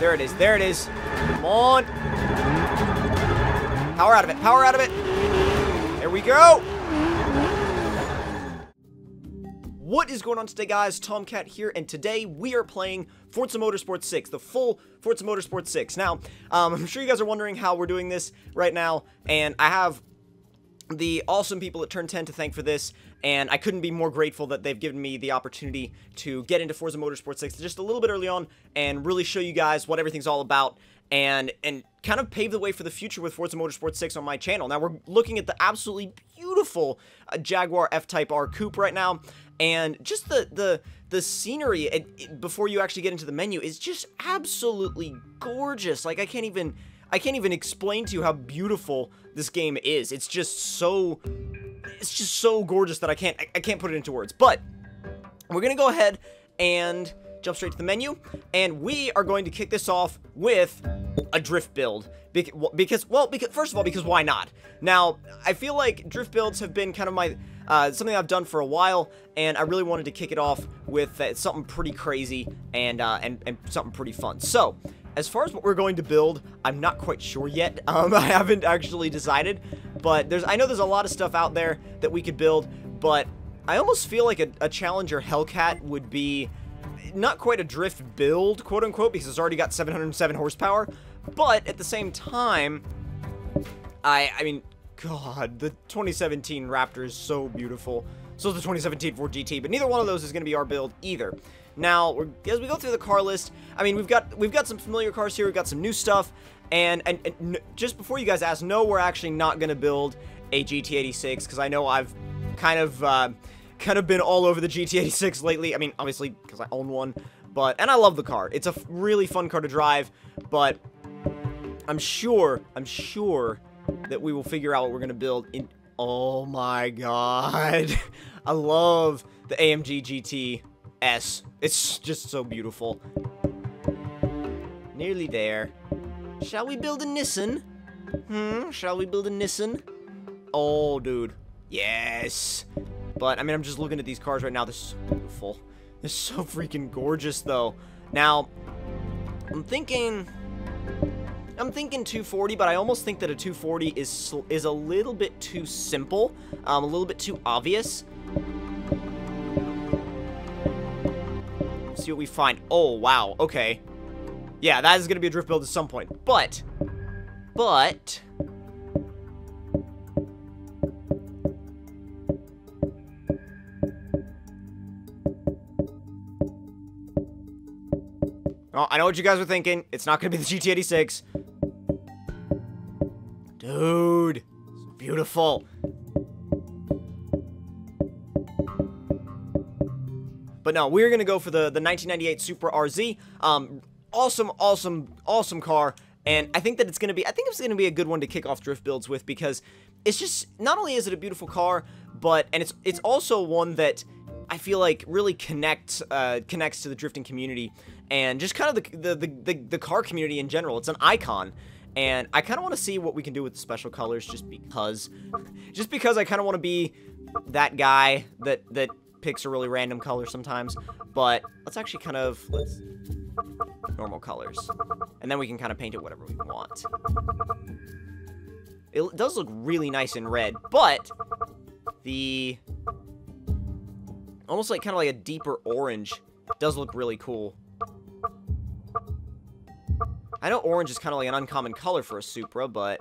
There it is. There it is. Come on. Power out of it. Power out of it. There we go. What is going on today, guys? Tomcat here, and today we are playing Forza Motorsport 6, the full Forza Motorsport 6. Now, I'm sure you guys are wondering how we're doing this right now, and I have the awesome people at Turn 10 to thank for this, and I couldn't be more grateful that they've given me the opportunity to get into Forza Motorsport 6 just a little bit early on and really show you guys what everything's all about and kind of pave the way for the future with Forza Motorsport 6 on my channel. Now, we're looking at the absolutely beautiful Jaguar F-Type R Coupe right now, and just the scenery before you actually get into the menu is just absolutely gorgeous. Like, I can't even explain to you how beautiful this game is. It's just so gorgeous that I can't put it into words. But we're gonna go ahead and jump straight to the menu, and we are going to kick this off with a drift build. Because first of all, because why not? Now, I feel like drift builds have been kind of my something I've done for a while, and I really wanted to kick it off with something pretty crazy and something pretty fun. So, as far as what we're going to build, I'm not quite sure yet. I haven't actually decided, but I know there's a lot of stuff out there that we could build, but I almost feel like a Challenger Hellcat would be not quite a drift build, quote unquote, because it's already got 707 horsepower, but at the same time, I mean, God, the 2017 Raptor is so beautiful. So is the 2017 Ford GT, but neither one of those is going to be our build either. Now, as we go through the car list, I mean, we've got some familiar cars here, we've got some new stuff, and just before you guys ask, no, we're actually not going to build a GT86, because I know I've kind of been all over the GT86 lately. I mean, obviously, because I own one, and I love the car. It's a really fun car to drive, but I'm sure that we will figure out what we're going to build in. Oh my God. I love the AMG GT S. It's just so beautiful. Nearly there. Shall we build a Nissan? Shall we build a Nissan? Oh, dude. Yes. But, I mean, I'm just looking at these cars right now. They're so beautiful. They're so freaking gorgeous, though. Now, I'm thinking 240, but I almost think that a 240 is a little bit too simple, a little bit too obvious. Let's see what we find. Oh, wow. Okay. Yeah, that is going to be a drift build at some point. But... oh, I know what you guys are thinking. It's not going to be the GT86. Dude, it's beautiful. But no, we're going to go for the 1998 Supra RZ. Awesome car. And I think that it's going to be a good one to kick off drift builds with, because it's just, not only is it a beautiful car, and it's also one that I feel like really connects to the drifting community and just kind of the car community in general. It's an icon. And I kind of want to see what we can do with the special colors, just because I kind of want to be that guy that picks a really random color sometimes. But let's actually let's normal colors, and then we can kind of paint it whatever we want. It does look really nice in red, but the almost kind of like a deeper orange does look really cool. I know orange is kind of like an uncommon color for a Supra, but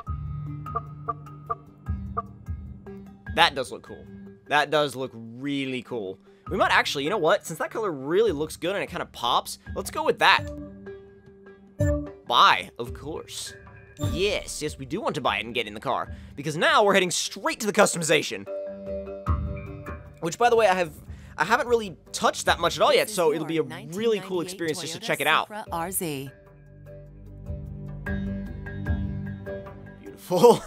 that does look cool. That does look really cool. We might actually, you know what? Since that color really looks good and it kind of pops, let's go with that. Buy, of course. Yes, we do want to buy it and get in the car, because now we're heading straight to the customization. Which, by the way, I haven't really touched that much at all yet, so it'll be a really cool experience just to check it out. Supra RZ. Beautiful.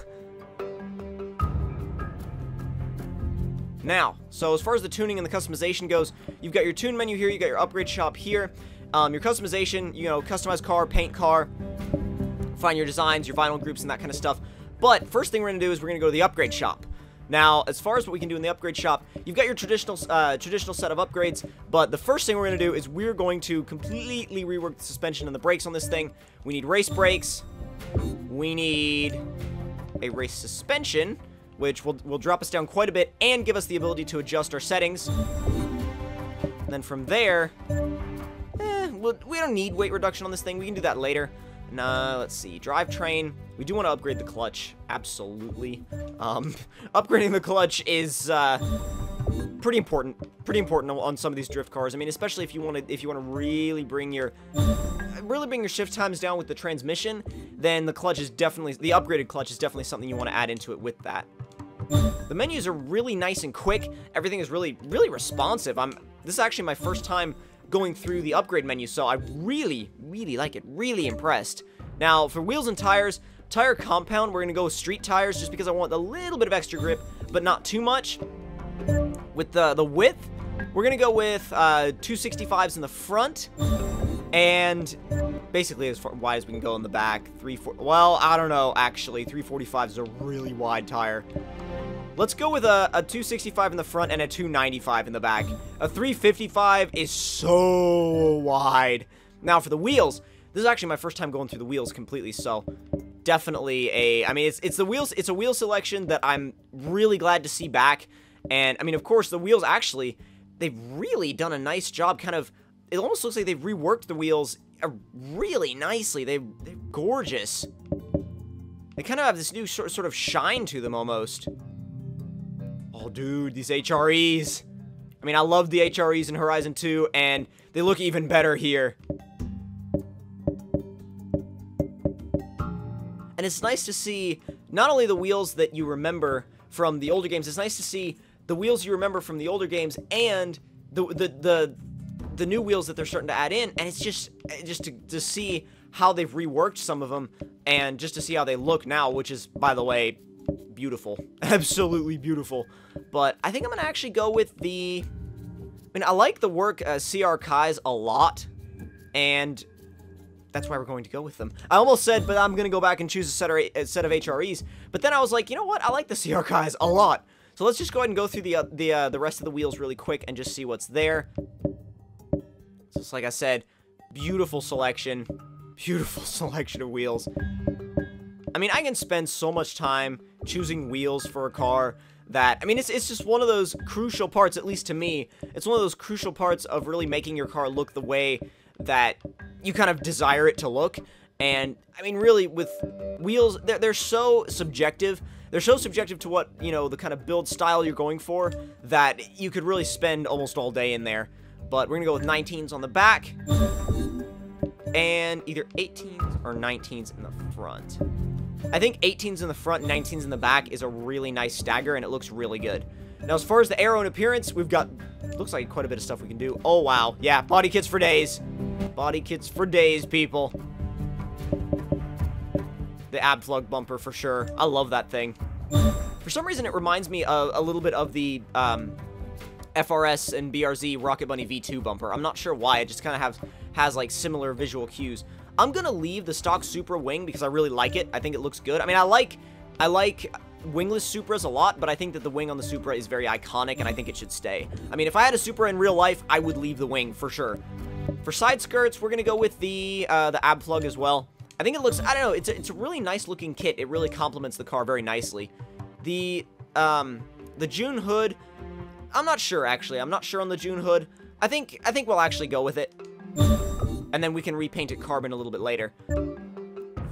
Now, so as far as the tuning and the customization goes, you've got your tune menu here, you got your upgrade shop here, your customization, you know, customize car, paint car, find your designs, your vinyl groups, and that kind of stuff. But first thing we're going to do is we're going to go to the upgrade shop. Now, as far as what we can do in the upgrade shop, you've got your traditional set of upgrades, but the first thing we're going to do is we're going to completely rework the suspension and the brakes on this thing. We need race brakes. We need a race suspension, which will drop us down quite a bit and give us the ability to adjust our settings. And then from there, we don't need weight reduction on this thing. We can do that later. Now, let's see. Drivetrain. We do want to upgrade the clutch. Absolutely. Upgrading the clutch is pretty important. Pretty important on some of these drift cars. I mean, especially if you want to really bring your shift times down with the transmission, then the upgraded clutch is definitely something you want to add into it with that. The menus are really nice and quick. Everything is really responsive. This is actually my first time going through the upgrade menu, so I really like it. Really impressed. Now, for wheels and tires, tire compound, we're going to go with street tires just because I want a little bit of extra grip, but not too much. With the width, we're going to go with 265s in the front, and basically as wide as we can go in the back. Well, I don't know, actually. 345 is a really wide tire. Let's go with a 265 in the front and a 295 in the back. A 355 is so wide. Now, for the wheels, this is actually my first time going through the wheels completely, so definitely I mean, it's the wheels, it's a wheel selection that I'm really glad to see back. And, I mean, of course, the wheels actually, they've really done a nice job. It almost looks like they've reworked the wheels really nicely. They're gorgeous. They kind of have this new sort of shine to them almost. Oh, dude, these HREs. I mean, I love the HREs in Horizon 2, and they look even better here. And it's nice to see not only the wheels that you remember from the older games, it's nice to see the wheels you remember from the older games and the new wheels that they're starting to add in, and it's just to see how they've reworked some of them, and just to see how they look now, which is, by the way, beautiful. Absolutely beautiful. But I think I'm going to actually go with I mean, I like the work CR Kai's a lot, and that's why we're going to go with them. I almost said, but I'm going to go back and choose a set of HREs, but then I was like, you know what? I like the CR Kai's a lot. So let's just go ahead and go through the rest of the wheels really quick and just see what's there. Just like I said, beautiful selection of wheels. I mean, I can spend so much time choosing wheels for a car that, I mean, it's just one of those crucial parts, at least to me, it's one of those crucial parts of really making your car look the way that you kind of desire it to look. And, I mean, really, with wheels, they're so subjective. They're so subjective to what, you know, the kind of build style you're going for, that you could really spend almost all day in there. But we're going to go with 19s on the back, and either 18s or 19s in the front. I think 18s in the front and 19s in the back is a really nice stagger, and it looks really good. Now, as far as the aero and appearance, we've got, looks like quite a bit of stuff we can do. Oh, wow. Yeah, body kits for days. Body kits for days, people. The ab plug bumper, for sure. I love that thing. For some reason, it reminds me of a little bit of the FRS and BRZ Rocket Bunny V2 bumper. I'm not sure why. It just kind of has like similar visual cues. I'm gonna leave the stock Supra wing because I really like it. I think it looks good. I mean, I like wingless Supras a lot, but I think that the wing on the Supra is very iconic, and I think it should stay. I mean, if I had a Supra in real life, I would leave the wing for sure. For side skirts, we're gonna go with the ab plug as well. I think it looks, I don't know, it's a really nice looking kit. It really complements the car very nicely. The June hood, I'm not sure, actually. I'm not sure on the June hood. I think we'll actually go with it. And then we can repaint it carbon a little bit later.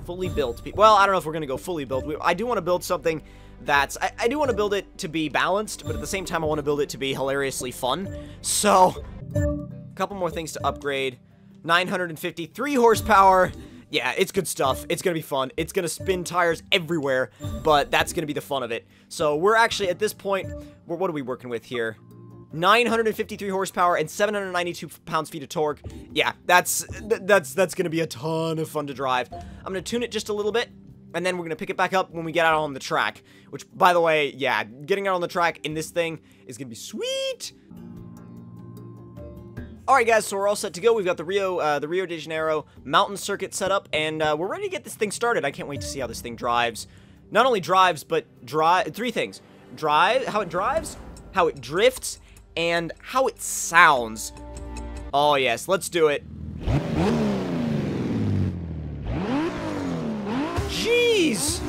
Fully built. Well, I don't know if we're going to go fully built. I do want to build something that's... I do want to build it to be balanced, but at the same time, I want to build it to be hilariously fun. So, a couple more things to upgrade. 953 horsepower. Yeah, it's good stuff. It's going to be fun. It's going to spin tires everywhere, but that's going to be the fun of it. So, we're actually, at this point, what are we working with here? 953 horsepower and 792 pounds-feet of torque. Yeah, that's going to be a ton of fun to drive. I'm going to tune it just a little bit, and then we're going to pick it back up when we get out on the track. Which, by the way, yeah, getting out on the track in this thing is going to be sweet. Alright guys, so we're all set to go. We've got the Rio de Janeiro mountain circuit set up, and we're ready to get this thing started. I can't wait to see how this thing drives. Not only drives, but three things. drives, how it drifts, and how it sounds. Oh yes, let's do it. Jeez!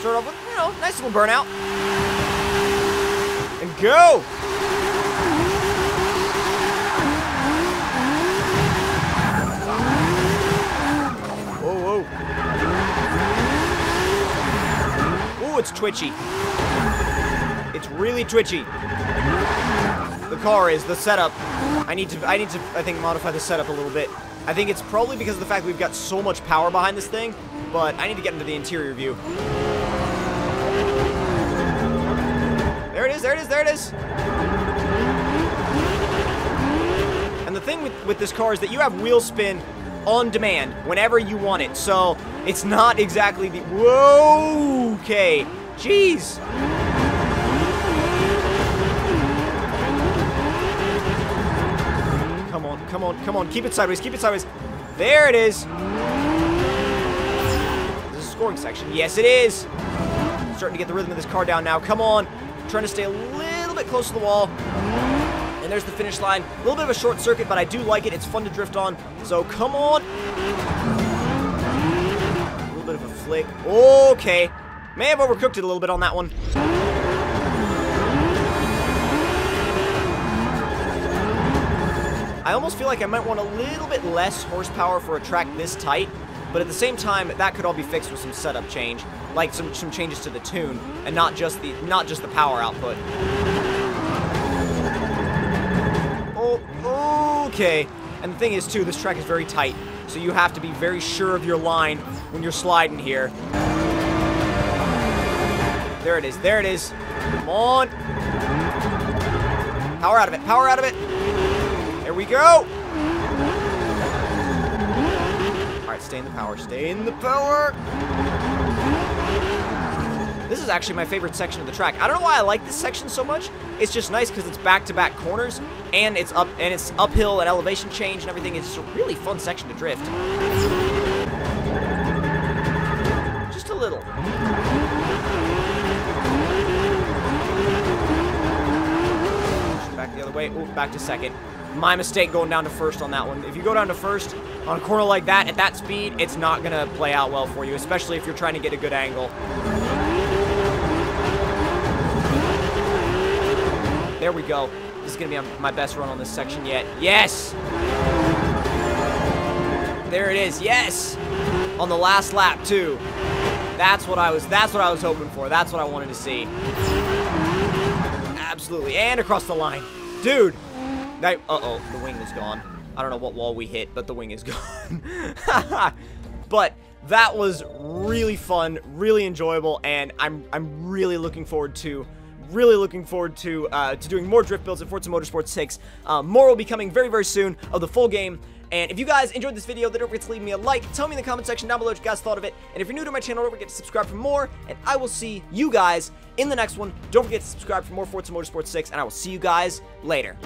Start off with, you know, nice little burnout. And go! Whoa, whoa. Ooh, it's twitchy. It's really twitchy. The car is, the setup. I need to, I think, modify the setup a little bit. I think it's probably because of the fact that we've got so much power behind this thing, but I need to get into the interior view. There it is, there it is, there it is. And the thing with this car is that you have wheel spin on demand whenever you want it, so it's not exactly the... Whoa! Okay. Jeez! Come on, come on, come on. Keep it sideways, keep it sideways. There it is. Is this a scoring section? Yes, it is. I'm starting to get the rhythm of this car down now. Come on. I'm trying to stay a little bit close to the wall. And there's the finish line. A little bit of a short circuit, but I do like it. It's fun to drift on. So, come on. A little bit of a flick. Okay. May have overcooked it a little bit on that one. I almost feel like I might want a little bit less horsepower for a track this tight, but at the same time, that could all be fixed with some setup change, like some changes to the tune, and not just the power output. Oh, okay. And the thing is, too, this track is very tight, so you have to be very sure of your line when you're sliding here. There it is, there it is. Come on. Power out of it, power out of it. There we go! Alright, stay in the power. Stay in the power! This is actually my favorite section of the track. I don't know why I like this section so much. It's just nice because it's back-to-back corners, and it's uphill and elevation change and everything. It's just a really fun section to drift. Just a little. Back the other way. Ooh, back to second. My mistake going down to first on that one. If you go down to first on a corner like that, at that speed, it's not going to play out well for you, especially if you're trying to get a good angle. There we go. This is going to be my best run on this section yet. Yes! There it is. Yes! On the last lap, too. That's what I was hoping for. That's what I wanted to see. Absolutely. And across the line. Dude! Uh-oh, the wing is gone. I don't know what wall we hit, but the wing is gone. But that was really fun, really enjoyable, and I'm really looking forward to doing more drift builds in Forza Motorsport 6. More will be coming very, very soon of the full game. And if you guys enjoyed this video, then don't forget to leave me a like. Tell me in the comment section down below what you guys thought of it. And if you're new to my channel, don't forget to subscribe for more. And I will see you guys in the next one. Don't forget to subscribe for more Forza Motorsport 6, and I will see you guys later.